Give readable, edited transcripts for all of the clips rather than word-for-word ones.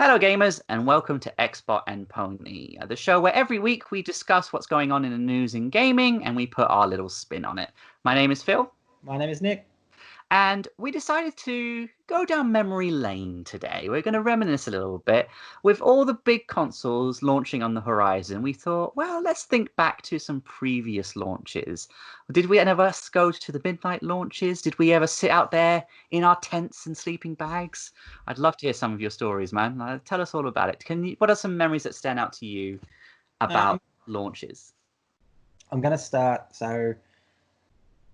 Hello, gamers, and welcome to Xbot and Pony, the show where every week we discuss what's going on in the news in gaming and we put our little spin on it. My name is Phil, My name is Nick. and we decided to go down memory lane today. We're going to reminisce a little bit. With all the big consoles launching on the horizon, we thought, well, let's think back to some previous launches. Did we ever go to the midnight launches? Did we ever sit out there in our tents and sleeping bags? I'd love to hear some of your stories, man. Tell us all about it. What are some memories that stand out to you about launches? I'm going to start. So,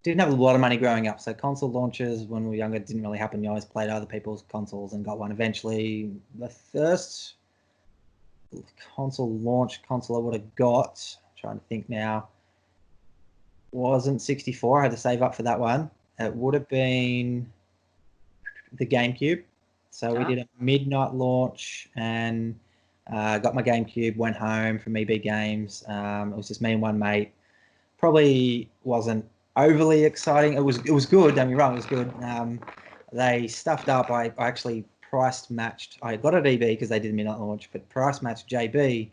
didn't have a lot of money growing up. So, console launches when we were younger didn't really happen. You always played other people's consoles and got one. Eventually, the first console I would have got, I'm trying to think now, wasn't 64. I had to save up for that one. It would have been the GameCube. So, we did a midnight launch and got my GameCube, went home from EB Games. It was just me and one mate. Probably wasn't overly exciting. It was good. Don't get me wrong, it was good. They stuffed up. I actually price matched. I got it at EB because they did a midnight launch, but price matched JB,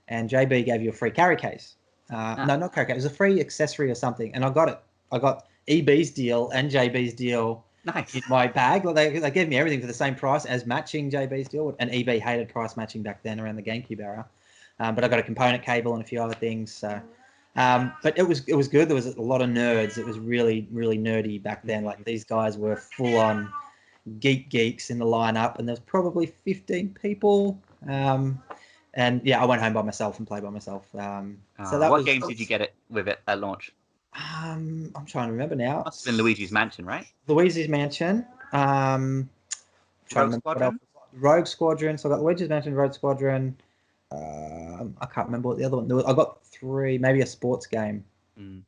and JB gave you a free carry case. No, not carry case. It was a free accessory or something, and I got it. I got EB's deal and JB's deal. Nice. In my bag. Well, they gave me everything for the same price as matching JB's deal, and EB hated price matching back then around the GameCube era. But I got a component cable and a few other things. So. But it was good. There was a lot of nerds. It was really, really nerdy back then. Like these guys were full on geeks in the lineup, and there's probably 15 people. And yeah, I went home by myself and played by myself. What games did you get it with it at launch? I'm trying to remember now. Must have been Luigi's Mansion, right? Luigi's Mansion. Rogue Squadron. Rogue Squadron. So I got Luigi's Mansion, Rogue Squadron. I can't remember what the other one. I got 3, maybe a sports game. I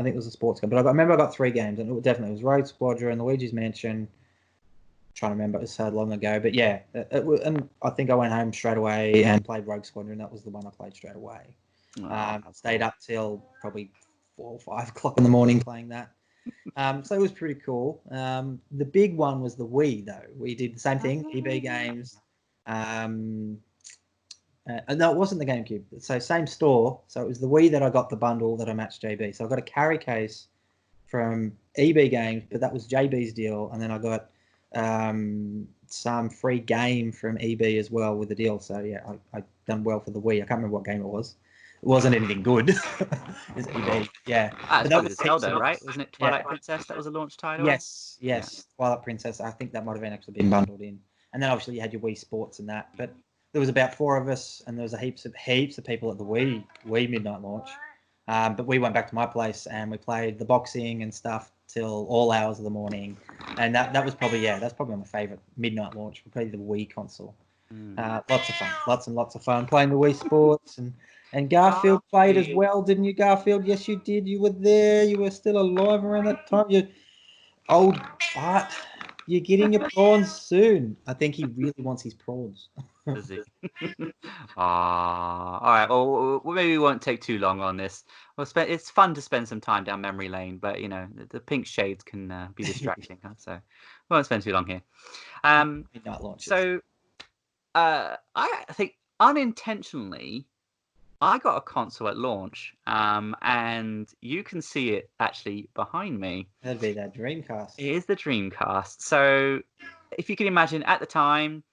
think it was a sports game, but I remember I got 3 games, and it was Rogue Squadron, Luigi's Mansion. I'm trying to remember, it was so long ago, but yeah, and I think I went home straight away and played Rogue Squadron. That was the one I played straight away. Stayed up till probably 4 or 5 o'clock in the morning playing that. So it was pretty cool. The big one was the Wii, though. We did the same thing, EB Games. No, it wasn't the GameCube. So same store. So it was the Wii that I got the bundle that I matched JB. So I got a carry case from EB Games, but that was JB's deal. And then I got some free game from EB as well with the deal. So yeah, I done well for the Wii. I can't remember what game it was. It wasn't anything good. It's EB. Yeah. But that was Zelda, right? Wasn't it Twilight Princess that was a launch title? Yes. Yeah. Twilight Princess. I think that might have actually been bundled in. And then obviously you had your Wii Sports and that. But there was about 4 of us, and there was heaps of people at the Wii midnight launch. But we went back to my place and we played the boxing and stuff till all hours of the morning. And that was probably that's probably my favorite midnight launch. Probably the Wii console. Lots of fun, lots of fun playing the Wii Sports, and Garfield played as well, didn't you, Garfield? Yes, you did. You were there. You were still alive around that time. You old fart. You're getting your prawns soon. I think he really wants his prawns. Does he? All right. Well, maybe we won't take too long on this. It's fun to spend some time down memory lane, but you know the pink shades can be distracting. So we won't spend too long here. Midnight launches. So I think unintentionally, I got a console at launch, and you can see it actually behind me. That'd be that Dreamcast. It is the Dreamcast. So if you can imagine, at the time,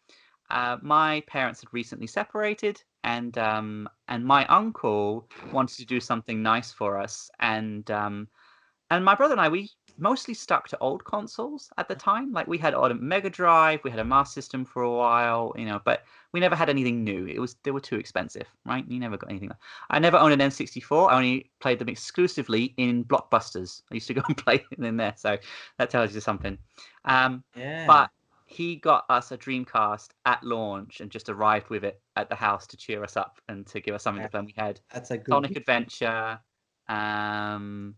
my parents had recently separated, and my uncle wanted to do something nice for us, and my brother and I, we mostly stuck to old consoles at the time. Like we had a Mega Drive, we had a Master System for a while, but we never had anything new. They were too expensive, right? You never got anything. I never owned an N64. I only played them exclusively in Blockbusters. I used to go and play them in there, so that tells you something. But he got us a Dreamcast at launch and just arrived with it at the house to cheer us up and to give us something to play. We had Sonic Adventure, and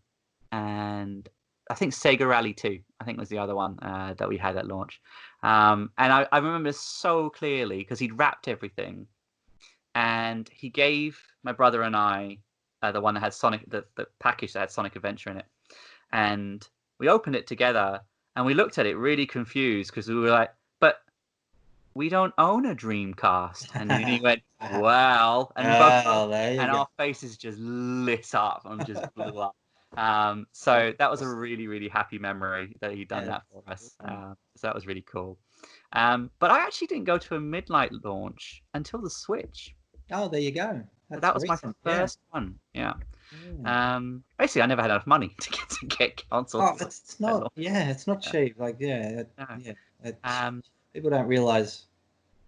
I think Sega Rally 2, I think was the other one that we had at launch. And I remember so clearly because he'd wrapped everything and he gave my brother and I the one that had Sonic, the package that had Sonic Adventure in it. And we opened it together and we looked at it really confused because we were like, but we don't own a Dreamcast. And then he went, well, and both there you and go. our faces just lit up and just blew up. So that was a really, really happy memory that he'd done Yeah, that for us. awesome. So that was really cool. But I actually didn't go to a midnight launch until the Switch. Oh, there you go. So That's that was my recent. first one. Yeah. Yeah. Basically, I never had enough money to get consoles. Oh, it's not. Yeah, it's not cheap. Like, yeah, No. yeah. Um, People don't realize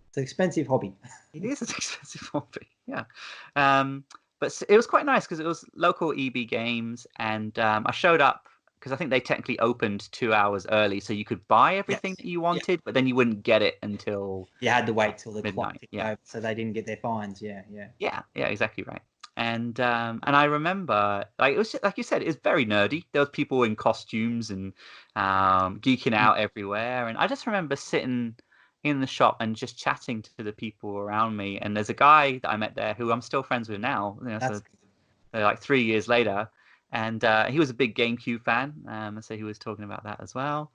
it's an expensive hobby. It is an expensive hobby, yeah. But it was quite nice because it was local EB Games, and I showed up because I think they technically opened 2 hours early, so you could buy everything Yes. that you wanted, but then you wouldn't get it until You had to wait till the clock midnight. ticked Yeah, over, so they didn't get their fines. Yeah. yeah, exactly right. And I remember, like, it was like you said, it's very nerdy. There was people in costumes and geeking out everywhere, and I just remember sitting in the shop and just chatting to the people around me. And there's a guy that I met there who I'm still friends with now. That's So like 3 years later, and he was a big GameCube fan, and so he was talking about that as well.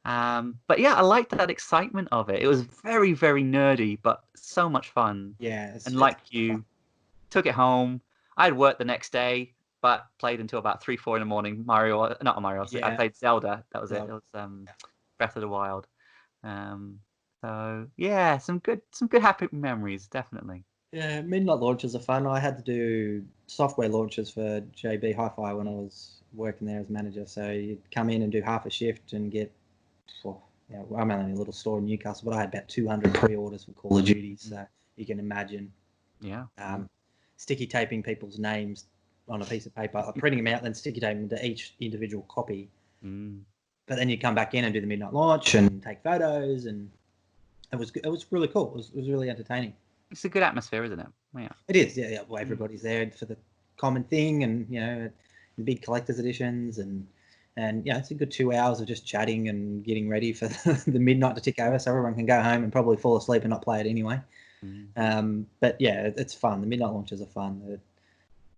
But yeah, I liked that excitement of it. It was very, very nerdy, but so much fun. yeah. And like you, took it home. I had work the next day, but played until about 3, 4 in the morning. Not Mario. I Yeah. played Zelda. That was it. It Zelda. was Breath of the Wild. Um, so yeah, some good happy memories, definitely. Yeah, midnight launches are fun. I had to do software launches for JB Hi-Fi when I was working there as manager. So you'd come in and do half a shift and get, well, I'm only in a little store in Newcastle, but I had about 200 pre-orders for Call of Duty. So you can imagine Yeah. sticky taping people's names on a piece of paper, printing them out, then sticky taping them to each individual copy. But then you come back in and do the midnight launch and take photos, and it was really cool. It was really entertaining. It's a good atmosphere, isn't it? Yeah. It is, yeah. Well, everybody's there for the common thing, and the big collector's editions, and it's a good 2 hours of just chatting and getting ready for the midnight to tick over, so everyone can go home and probably fall asleep and not play it anyway. But yeah, it's fun. The midnight launches are fun. They're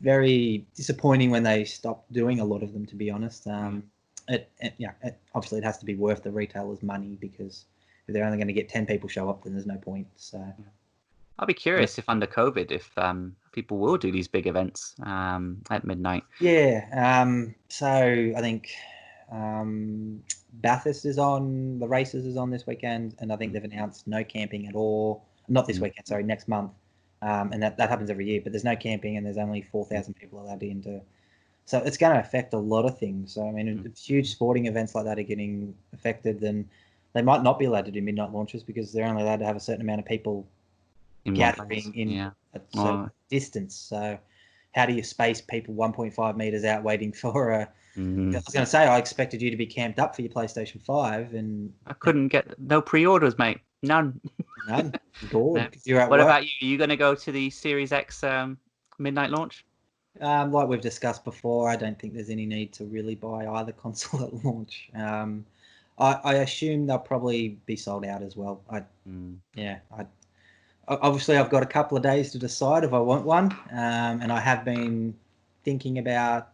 very disappointing when they stop doing a lot of them, to be honest. Obviously it has to be worth the retailer's money, because if they're only going to get 10 people show up, then there's no point. So. I'll be curious if under COVID, if people will do these big events at midnight. Yeah. So I think Bathurst is on, the races is on this weekend, and I think they've announced no camping at all. Not this weekend, sorry, next month. And that happens every year, but there's no camping, and there's only 4,000 people allowed into. So it's going to affect a lot of things. So I mean, if huge sporting events like that are getting affected, then they might not be allowed to do midnight launches, because they're only allowed to have a certain amount of people gathering in a certain distance. So how do you space people 1.5 meters out waiting for a? I was going to say, I expected you to be camped up for your PlayStation 5, and I couldn't get no pre-orders, mate. None. Good. You're at what work. about you? Are you going to go to the Series X midnight launch? Like we've discussed before, I don't think there's any need to really buy either console at launch. I assume they'll probably be sold out as well. Obviously, I've got a couple of days to decide if I want one, and I have been thinking about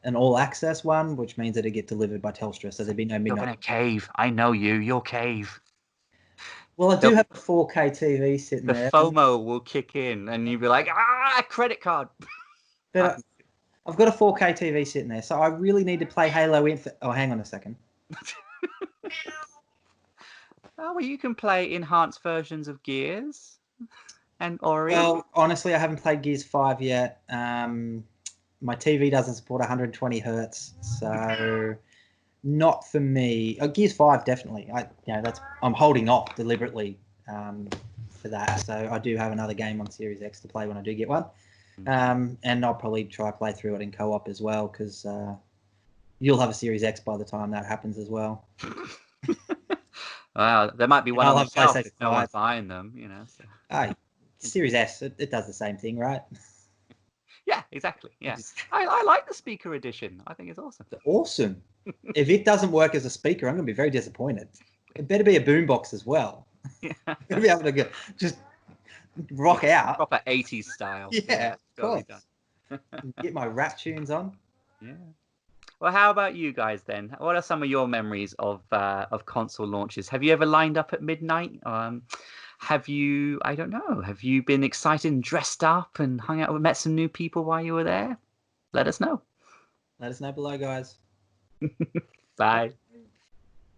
an all-access one, which means that it get delivered by Telstra, so there'd be no midnight. You're going to cave. I know you. You'll cave. Well, I do have a 4K TV sitting the there. The FOMO will kick in, and you'll be like, credit card. But I've got a 4K TV sitting there, so I really need to play Halo Infinite. Oh, hang on a second. Oh, well, you can play enhanced versions of Gears and Ori. Well, honestly, I haven't played Gears 5 yet. My TV doesn't support 120 hertz, so not for me. Gears 5 definitely. I'm holding off deliberately for that. So I do have another game on Series X to play when I do get one, and I'll probably try play through it in co-op as well, because you'll have a Series X by the time that happens as well. Wow, there might be one on the shelf if no one's buying them, So. Series S, it does the same thing, right? Yeah, exactly. Yeah, I like the speaker edition. I think it's awesome. Awesome. If it doesn't work as a speaker, I'm going to be very disappointed. It better be a boombox as well. Yeah. Better be able to just rock out. Proper 80s style. Yeah, of course. Get my rap tunes on. Yeah. Well, how about you guys then? What are some of your memories of console launches? Have you ever lined up at midnight? Have you, I don't know, have you been excited and dressed up and hung out with, met some new people while you were there? Let us know. Let us know below, guys. Bye.